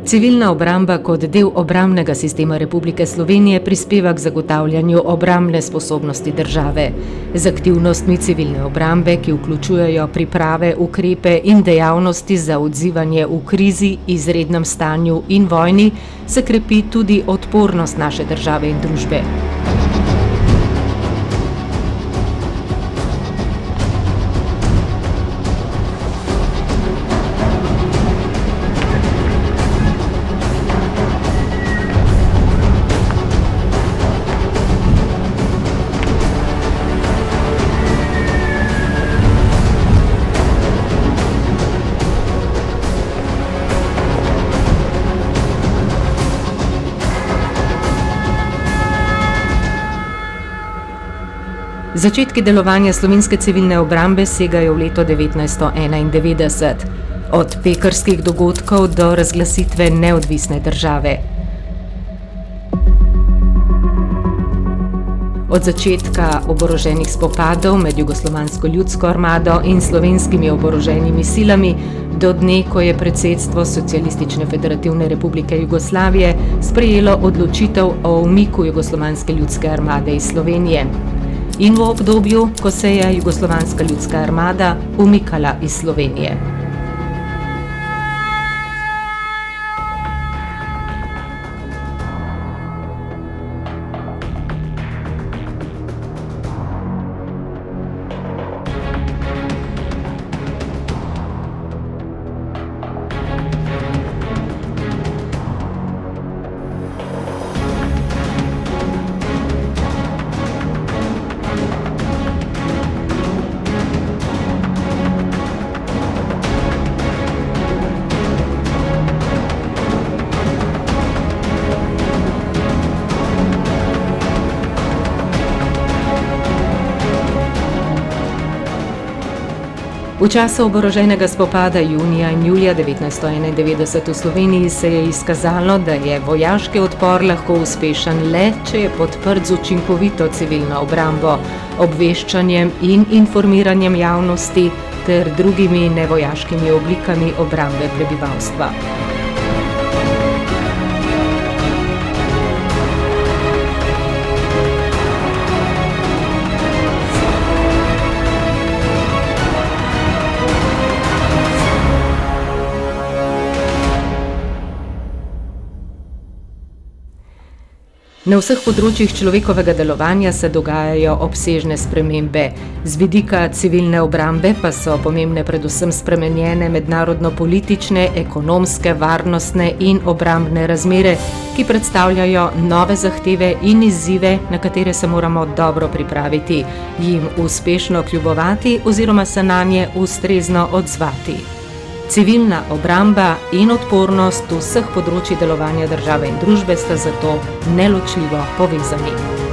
Civilna obramba kot del obrambnega sistema Republike Slovenije prispeva k zagotavljanju obrambne sposobnosti države. Z aktivnostmi civilne obrambe, ki vključujejo priprave, ukrepe in dejavnosti za odzivanje v krizi, izrednem stanju in vojni, se krepi tudi odpornost naše države in družbe. Začetki delovanja slovenske civilne obrambe segajo v leto 1991, od pekrskih dogodkov do razglasitve neodvisne države. Od začetka oboroženih spopadov med Jugoslovansko ljudsko armado in slovenskimi oboroženimi silami do dne, ko je predsedstvo Socialistične federativne republike Jugoslavije sprejelo odločitev o umiku Jugoslovanske ljudske armade iz Slovenije. In v obdobju, ko se je Jugoslovanska ljudska armada umikala iz Slovenije. V času oboroženega spopada junija in julija 1991 v Sloveniji se je izkazalo, da je vojaški odpor lahko uspešen le, če je podprt z učinkovito civilno obrambo, obveščanjem in informiranjem javnosti ter drugimi nevojaškimi oblikami obrambe prebivalstva. Na vseh področjih človekovega delovanja se dogajajo obsežne spremembe. Z vidika civilne obrambe pa so pomembne predvsem spremenjene mednarodno-politične, ekonomske, varnostne in obrambne razmere, ki predstavljajo nove zahteve in izzive, na katere se moramo dobro pripraviti, jim uspešno kljubovati oziroma se nanje ustrezno odzvati. Civilna obramba in odpornost vseh področij delovanja države in družbe sta zato neločljivo povezani.